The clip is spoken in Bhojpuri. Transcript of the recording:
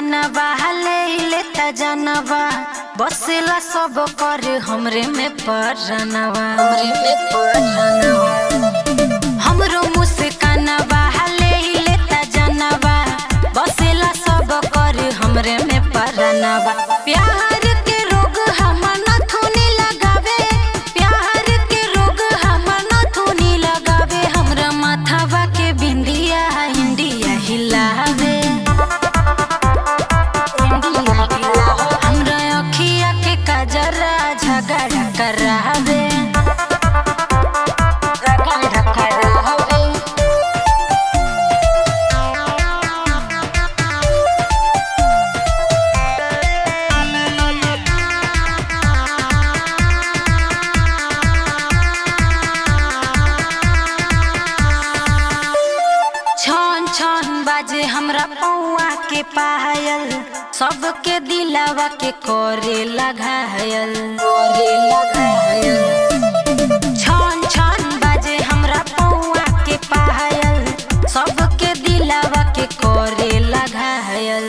मुस्कानवा ले लेता जानवा बसेला सब कर हमरे में परनवा हमरो मुस्कानवा ले लेता जानवा बसेला सब कर हमरे में परनवा प्यार के रोग हम नथुनी लगावे प्यार के रोग हम नथुनी लगावे हमरा माथावा के बिंदिया इंडिया हिलावे हमरा अखिया के कजरा झगड़ा करावे छन छन बाजे हमरा पौआ के पायल सबके दिलावा के करे लगायल छन छन बाजे हमरा पौआ के पायल सबके दिलावा के करे लगायल।